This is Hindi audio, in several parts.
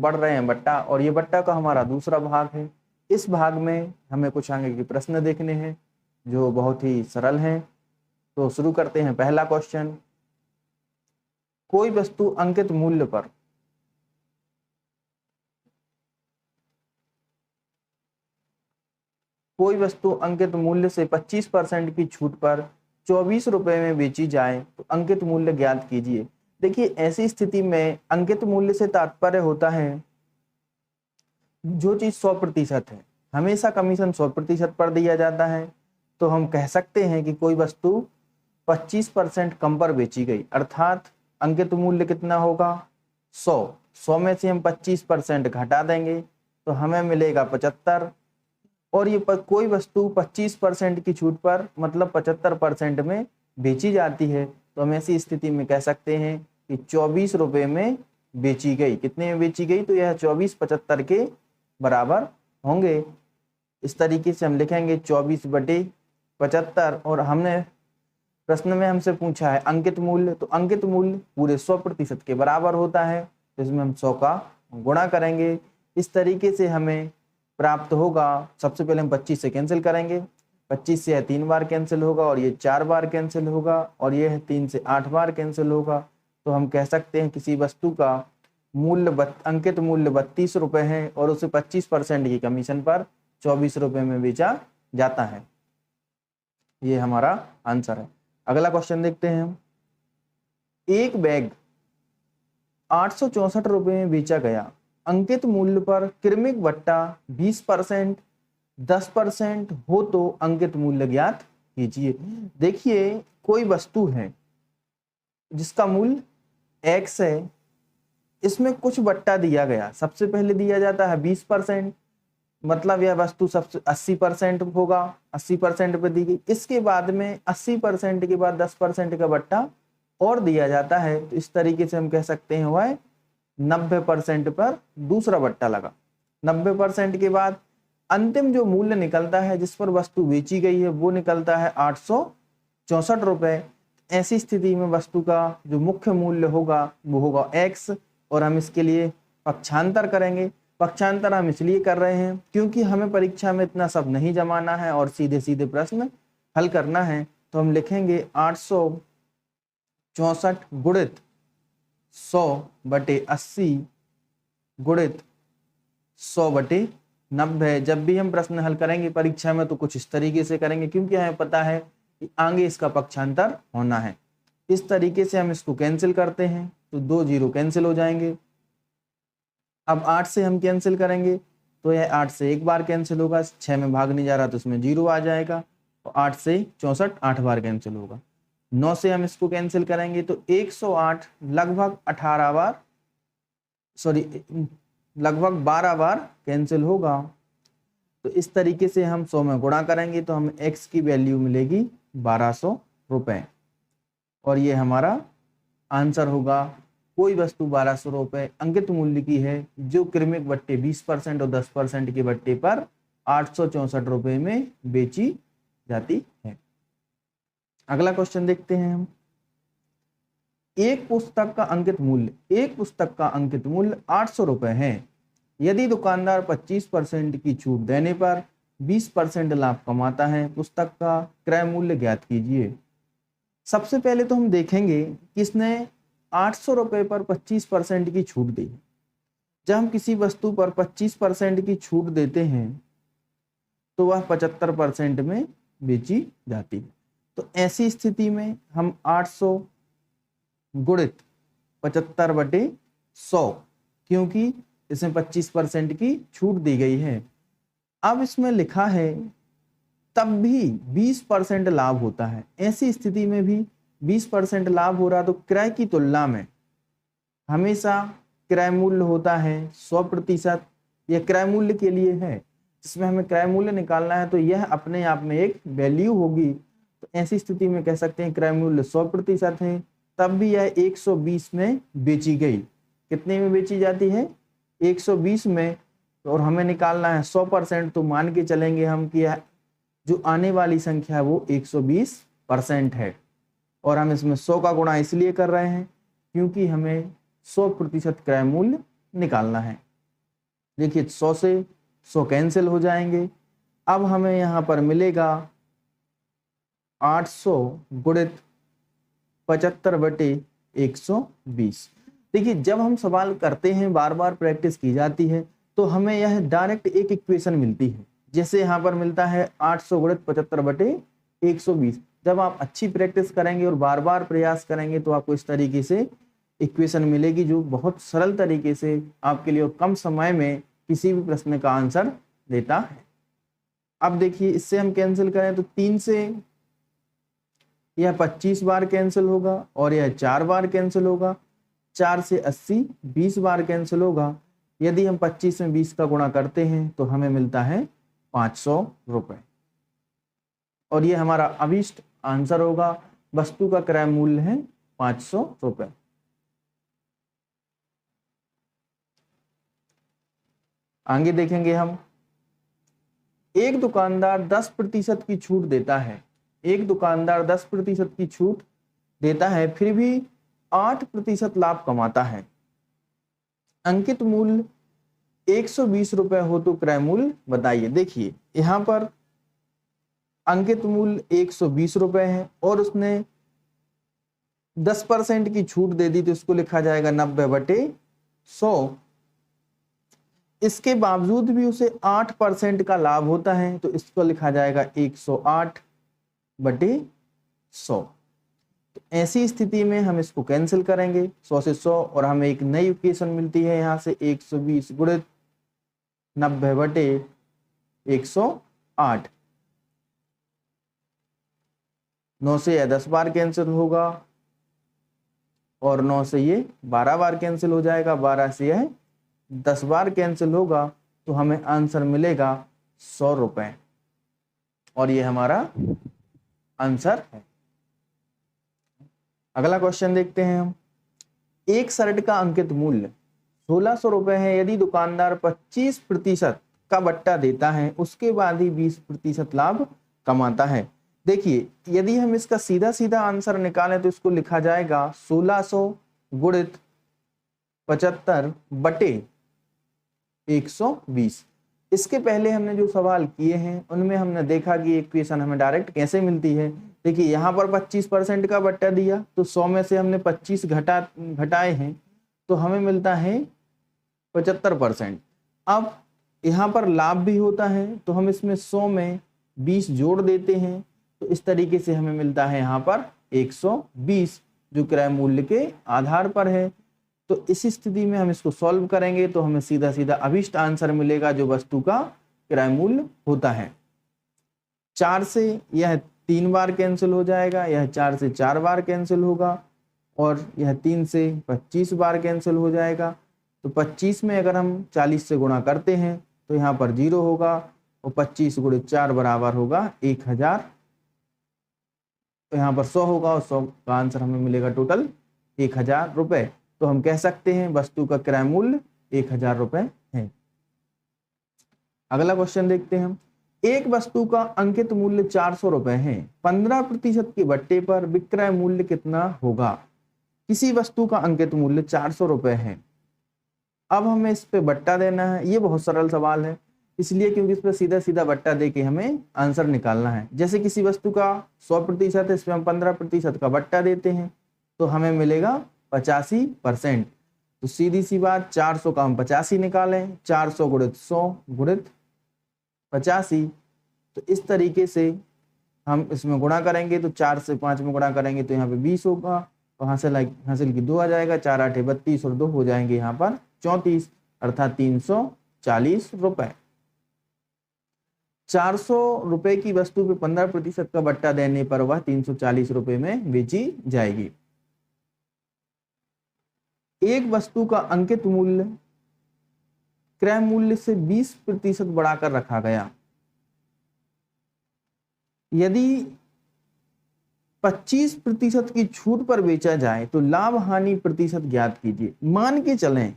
पढ़ रहे हैं बट्टा, और ये बट्टा का हमारा दूसरा भाग है। इस भाग में हमें कुछ आगे के प्रश्न देखने हैं जो बहुत ही सरल हैं। तो शुरू करते हैं। पहला क्वेश्चन, कोई वस्तु अंकित मूल्य पर कोई वस्तु अंकित मूल्य से 25% की छूट पर 24 रुपए में बेची जाए तो अंकित मूल्य ज्ञात कीजिए। देखिए, ऐसी स्थिति में अंकित मूल्य से तात्पर्य होता है जो चीज 100% है। हमेशा कमीशन 100% पर दिया जाता है। तो हम कह सकते हैं कि कोई वस्तु 25% कम पर बेची गई, अर्थात अंकित मूल्य कितना होगा 100 में से हम 25% घटा देंगे तो हमें मिलेगा 75। और ये कोई वस्तु 25% की छूट पर मतलब 75% में बेची जाती है, तो हम ऐसी स्थिति में कह सकते हैं कि 24 रुपए में बेची गई। कितने में बेची गई? तो यह 24 के बराबर होंगे। इस तरीके से हम लिखेंगे 24/75। और हमने प्रश्न में हमसे पूछा है अंकित मूल्य, तो अंकित मूल्य पूरे 100% के बराबर होता है, तो इसमें हम 100 का गुणा करेंगे। इस तरीके से हमें प्राप्त होगा। सबसे पहले हम 25 से कैंसिल करेंगे, 25 से यह 3 बार कैंसिल होगा और ये 4 बार कैंसिल होगा और यह 3 से 8 बार कैंसिल होगा। तो हम कह सकते हैं किसी वस्तु का मूल्य अंकित मूल्य 32 रुपए है और उसे 25% की कमीशन पर 24 रुपए में बेचा जाता है। ये हमारा आंसर है। अगला क्वेश्चन देखते हैं हम। एक बैग 864 रुपए में बेचा गया, अंकित मूल्य पर क्रमिक बट्टा 20%, 10% हो तो अंकित मूल्य ज्ञात कीजिए। देखिए, कोई वस्तु है जिसका मूल्य x है, इसमें कुछ बट्टा दिया गया। सबसे पहले दिया जाता है 20%, मतलब यह वस्तु सबसे 80% होगा, 80% पे दी गई। इसके बाद में 80% के बाद 10% का बट्टा और दिया जाता है, तो इस तरीके से हम कह सकते हैं वह 90% पर दूसरा बट्टा लगा। 90% के बाद अंतिम जो मूल्य निकलता है जिस पर वस्तु बेची गई है वो निकलता है 864 रुपए। ऐसी स्थिति में वस्तु का जो मुख्य मूल्य होगा वो होगा x, और हम इसके लिए पक्षांतर करेंगे। पक्षांतर हम इसलिए कर रहे हैं क्योंकि हमें परीक्षा में इतना सब नहीं जमाना है और सीधे सीधे प्रश्न हल करना है। तो हम लिखेंगे 864 गुणित 100/80 गुणित 100/90। जब भी हम प्रश्न हल करेंगे परीक्षा में तो कुछ इस तरीके से करेंगे, क्योंकि हमें पता है कि आगे इसका पक्षांतर होना है। इस तरीके से हम इसको कैंसिल करते हैं तो 2 0 कैंसिल हो जाएंगे। अब 8 से हम कैंसिल करेंगे तो यह 8 से एक बार कैंसिल होगा, 6 में भाग नहीं जा रहा तो इसमें 0 आ जाएगा। और 8 से 64 8 बार कैंसिल होगा। 9 से हम इसको कैंसिल करेंगे तो 108 लगभग 12 बार कैंसिल होगा। तो इस तरीके से हम 100 में गुणा करेंगे तो हमें x की वैल्यू मिलेगी 1200 रुपए, और ये हमारा आंसर होगा। कोई वस्तु 1200 रुपए अंकित मूल्य की है जो क्रमिक बट्टे 20% और 10% के बट्टे पर 864 रुपए में बेची जाती है। अगला क्वेश्चन देखते हैं हम। एक पुस्तक का अंकित मूल्य 800 रुपए है। यदि दुकानदार 25% की छूट देने पर 20% लाभ कमाता है, पुस्तक का क्रय मूल्य ज्ञात कीजिए। सबसे पहले तो हम देखेंगे कि इसने 800 रुपए पर 25% की छूट दी। जब हम किसी वस्तु पर 25% की छूट देते हैं तो वह 75% में बेची जाती है। तो ऐसी स्थिति में हम 800 गुणित 75/100, क्योंकि इसमें 25% की छूट दी गई है। अब इसमें लिखा है तब भी 20% लाभ होता है। ऐसी स्थिति में भी 20% लाभ हो रहा, तो क्रय की तुलना में हमेशा क्रय मूल्य होता है 100%। यह क्रय मूल्य के लिए है, जिसमें हमें क्रय मूल्य निकालना है, तो यह अपने आप में एक वैल्यू होगी। तो ऐसी स्थिति में कह सकते हैं क्रय मूल्य 100% है, तब भी यह 120 में बेची गई। कितने में बेची जाती है? 120 में। और हमें निकालना है 100%, तो मान के चलेंगे हम कि यह जो आने वाली संख्या है वो 120% है। और हम इसमें 100 का गुणा इसलिए कर रहे हैं क्योंकि हमें 100% क्रय मूल्य निकालना है। देखिए 100 से 100 कैंसिल हो जाएंगे। अब हमें यहाँ पर मिलेगा 800 गुणित 75/120। देखिए जब हम सवाल करते हैं, बार बार प्रैक्टिस की जाती है, तो हमें यह डायरेक्ट एक इक्वेशन मिलती है। जैसे यहाँ पर मिलता है 800 गुणित 75/120। जब आप अच्छी प्रैक्टिस करेंगे और बार बार प्रयास करेंगे तो आपको इस तरीके से इक्वेशन मिलेगी, जो बहुत सरल तरीके से आपके लिए और कम समय में किसी भी प्रश्न का आंसर देता है। अब देखिए इससे हम कैंसिल करें तो 3 से यह 25 बार कैंसिल होगा और यह 4 बार कैंसिल होगा। 4 से 80 20 बार कैंसिल होगा। यदि हम 25 में 20 का गुणा करते हैं तो हमें मिलता है 500 रुपए, और ये हमारा अभीष्ट आंसर होगा। वस्तु का क्रय मूल्य है 500 रुपए। आगे देखेंगे हम, एक दुकानदार 10% की छूट देता है। एक दुकानदार 10% की छूट देता है, फिर भी 8% लाभ कमाता है। अंकित मूल्य 120 रुपए हो तो क्रय मूल्य बताइए। देखिए यहां पर अंकित मूल्य 120 रुपए है और उसने 10% की छूट दे दी, तो इसको लिखा जाएगा 90/100। इसके बावजूद भी उसे 8% का लाभ होता है, तो इसको लिखा जाएगा 108/100। तो ऐसी स्थिति में हम इसको कैंसिल करेंगे 100 से 100 और हमें एक नई इक्वेशन मिलती है यहाँ से 120 गुणित 90/108। 9 से यह 10 बार कैंसिल होगा और 9 से ये 12 बार कैंसिल हो जाएगा। 12 से यह 10 बार कैंसिल होगा, तो हमें आंसर मिलेगा 100 रुपए, और ये हमारा आंसर है। अगला क्वेश्चन देखते हैं हम। एक शर्ट का अंकित मूल्य 1600 रुपए है। यदि दुकानदार 25% का बट्टा देता है, उसके बाद ही 20% लाभ कमाता है। देखिए यदि हम इसका सीधा सीधा आंसर निकालें तो इसको लिखा जाएगा 1600 गुणित 75/120। इसके पहले हमने जो सवाल किए हैं उनमें हमने देखा कि इक्वेशन हमें डायरेक्ट कैसे मिलती है। देखिए यहाँ पर 25% का बट्टा दिया, तो 100 में से हमने 25 घटाए हैं, तो हमें मिलता है 75%। अब यहाँ पर लाभ भी होता है, तो हम इसमें 100 में 20 जोड़ देते हैं, तो इस तरीके से हमें मिलता है यहाँ पर 120, जो क्रय मूल्य के आधार पर है। तो इस स्थिति में हम इसको सॉल्व करेंगे तो हमें सीधा सीधा अभीष्ट आंसर मिलेगा, जो वस्तु का क्रय मूल्य होता है। 4 से यह 3 बार कैंसिल हो जाएगा, यह 4 से 4 बार कैंसिल होगा, और यह 3 से 25 बार कैंसिल हो जाएगा। तो 25 में अगर हम 40 से गुणा करते हैं तो यहाँ पर 0 होगा, और 25 गुणित 4 बराबर होगा 1000। तो यहाँ पर 100 होगा और 100 का आंसर हमें मिलेगा टोटल 1000 रुपए। तो हम कह सकते हैं वस्तु का क्रय मूल्य 1000 रुपए है। अगला क्वेश्चन देखते हैं हम। एक वस्तु का अंकित मूल्य 400 रुपए है। 15% के बट्टे पर विक्रय मूल्य कितना होगा? किसी वस्तु का अंकित मूल्य 400 रुपए है। अब हमें इस पे बट्टा देना है। ये बहुत सरल सवाल है, इसलिए क्योंकि इस पर सीधा सीधा बट्टा दे के हमें आंसर निकालना है। जैसे किसी वस्तु का 100% है, इसमें हम 15% का बट्टा देते हैं तो हमें मिलेगा 85%। तो सीधी सी बात, 400 का हम 85 निकालें, 400 गुणित 100 गुणित 85। तो इस तरीके से हम इसमें गुणा करेंगे, तो 4 से 5 में गुणा करेंगे तो यहाँ पे 20 होगा, तो हासिल की 2 आ जाएगा, 4 8 32 और 2 हो जाएंगे यहाँ पर 34, अर्थात 340 रुपए। 400 रुपए की वस्तु पे 15% का बट्टा देने पर वह 340 रुपए में बेची जाएगी। एक वस्तु का अंकित मूल्य क्रय मूल्य से 20% बढ़ाकर रखा गया। यदि 25% की छूट पर बेचा जाए तो लाभ हानि प्रतिशत ज्ञात कीजिए। मान के चलें,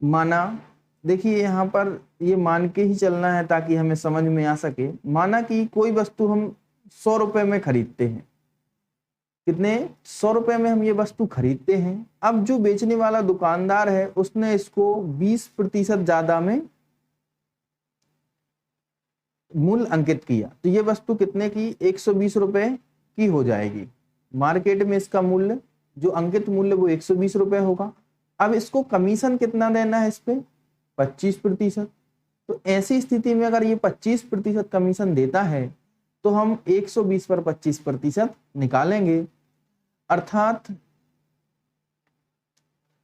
माना, देखिए यहाँ पर ये मान के ही चलना है ताकि हमें समझ में आ सके। माना कि कोई वस्तु हम 100 रुपए में खरीदते हैं, कितने 100 रुपए में हम ये वस्तु खरीदते हैं। अब जो बेचने वाला दुकानदार है उसने इसको 20% ज्यादा में मूल्य अंकित किया, तो ये वस्तु कितने की 120 रुपए की हो जाएगी। मार्केट में इसका मूल्य जो अंकित मूल्य वो 120 रुपए होगा। अब इसको कमीशन कितना देना है इस पे 25%। तो ऐसी स्थिति में अगर ये 25% कमीशन देता है तो हम 120 पर 25% निकालेंगे, अर्थात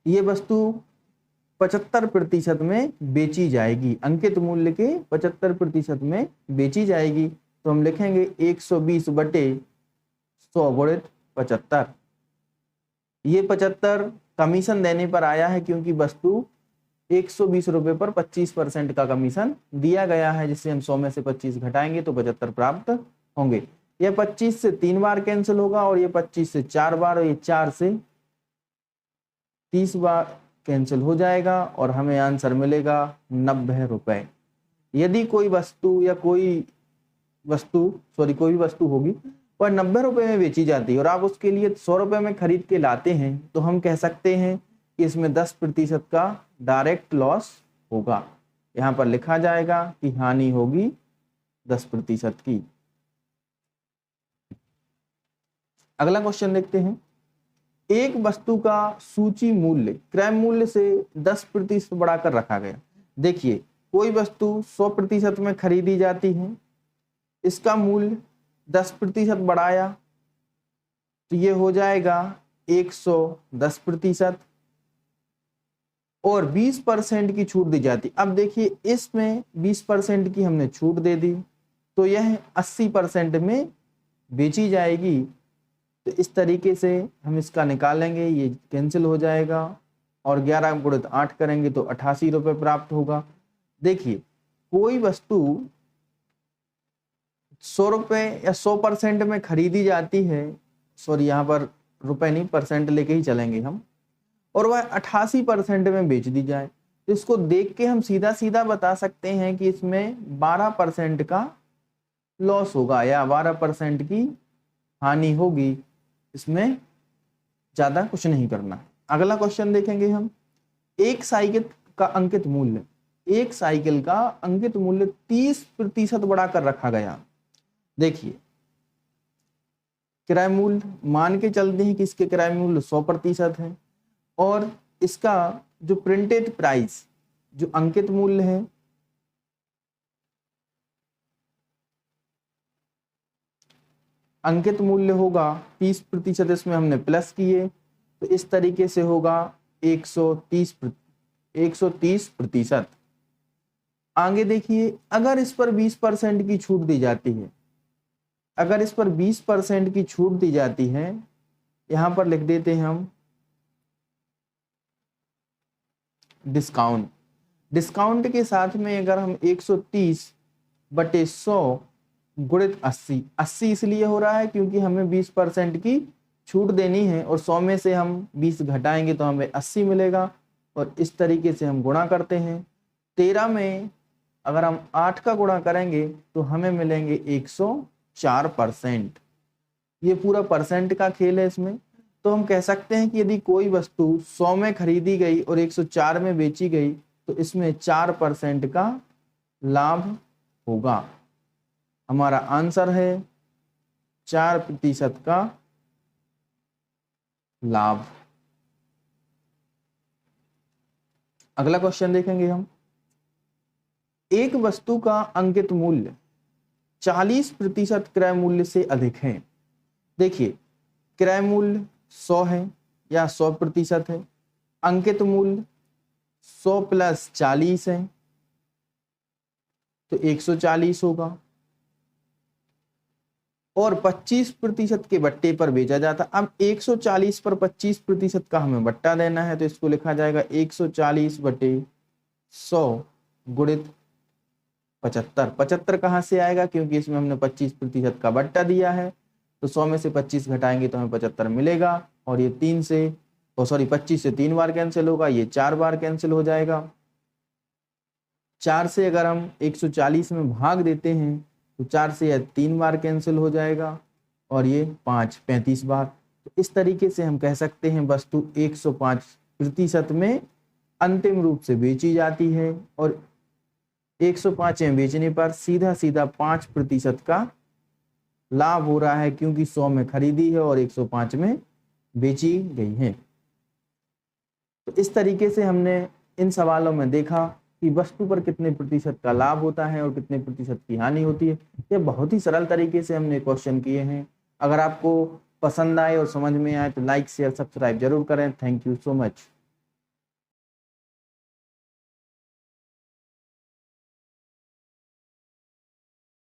ये वस्तु 75% में बेची जाएगी, अंकित मूल्य के 75% में बेची जाएगी। तो हम लिखेंगे 120 बटे 100 गुणित 75। ये 75 कमीशन देने पर आया है क्योंकि वस्तु 120 रुपए पर 25% का कमीशन दिया गया है, जिससे हम 100 में से 25 घटाएंगे तो 75 प्राप्त होंगे। यह 25 से 3 बार कैंसिल होगा और ये 25 से 4 बार और ये 4 से 30 बार कैंसिल हो जाएगा और हमें आंसर मिलेगा 90 रुपए। यदि कोई वस्तु या कोई भी वस्तु होगी और 90 रुपए में बेची जाती है और आप उसके लिए 100 रुपए में खरीद के लाते हैं, तो हम कह सकते हैं कि इसमें 10% का डायरेक्ट लॉस होगा। यहाँ पर लिखा जाएगा कि हानि होगी 10% की। अगला क्वेश्चन देखते हैं। एक वस्तु का सूची मूल्य क्रय मूल्य से 10% बढ़ाकर रखा गया। देखिए, कोई वस्तु 100% में खरीदी जाती है, इसका मूल्य 10% बढ़ाया तो ये हो जाएगा 110% और 20% की छूट दी जाती। अब देखिए, इसमें 20% की हमने छूट दे दी तो यह 80% में बेची जाएगी। तो इस तरीके से हम इसका निकालेंगे, ये कैंसिल हो जाएगा और 11 गुणित 8 करेंगे तो 88 रुपए प्राप्त होगा। देखिए, कोई वस्तु 100 रुपए या 100% में खरीदी जाती है, सॉरी यहाँ पर रुपए नहीं परसेंट लेके ही चलेंगे हम, और वह 88% में बेच दी जाए, तो इसको देख के हम सीधा सीधा बता सकते हैं कि इसमें 12% का लॉस होगा या 12% की हानि होगी। इसमें ज्यादा कुछ नहीं करना। अगला क्वेश्चन देखेंगे हम। एक साइकिल का अंकित मूल्य 30% बढ़ाकर रखा गया। देखिए, किराया मूल्य मान के चलते हैं कि इसके किराया मूल्य 100% है और इसका जो प्रिंटेड प्राइस जो अंकित मूल्य है अंकित मूल्य होगा 30%, इसमें हमने प्लस किए तो इस तरीके से होगा 130%। आगे देखिए, अगर इस पर 20% की छूट दी जाती है, यहां पर लिख देते हैं हम डिस्काउंट के साथ में अगर हम 130 बटे 100 गुणित 80 इसलिए हो रहा है क्योंकि हमें 20% की छूट देनी है और 100 में से हम 20 घटाएंगे तो हमें 80 मिलेगा और इस तरीके से हम गुणा करते हैं। 13 में अगर हम 8 का गुणा करेंगे तो हमें मिलेंगे 104%। ये पूरा परसेंट का खेल है इसमें। तो हम कह सकते हैं कि यदि कोई वस्तु 100 में खरीदी गई और 104 में बेची गई तो इसमें 4% का लाभ होगा। हमारा आंसर है 4% का लाभ। अगला क्वेश्चन देखेंगे हम। एक वस्तु का अंकित मूल्य 40% क्रय मूल्य से अधिक है। देखिए, क्रय मूल्य 100 है या 100% है, अंकित मूल्य 100 प्लस 40 है तो 140 होगा और 25% के बट्टे पर बेचा जाता। अब 140 पर 25% का हमें बट्टा देना है तो इसको लिखा जाएगा 140 बटे 100 गुणित 75। 75 कहाँ से आएगा क्योंकि इसमें हमने 25% का बट्टा दिया है तो 100 में से 25 घटाएंगे तो हमें 75 मिलेगा और ये 25 से 3 बार कैंसिल होगा, ये 4 बार कैंसिल हो जाएगा। 4 से अगर हम 140 में भाग देते हैं तो 4 से यह 3 बार कैंसिल हो जाएगा और ये 35 बार। तो इस तरीके से हम कह सकते हैं वस्तु 105% में अंतिम रूप से बेची जाती है और 105 में बेचने पर सीधा सीधा 5% का लाभ हो रहा है, क्योंकि 100 में खरीदी है और 105 में बेची गई है। तो इस तरीके से हमने इन सवालों में देखा कि वस्तु पर कितने प्रतिशत का लाभ होता है और कितने प्रतिशत की हानि होती है। ये बहुत ही सरल तरीके से हमने क्वेश्चन किए हैं। अगर आपको पसंद आए और समझ में आए तो लाइक शेयर सब्सक्राइब जरूर करें। Thank you so much.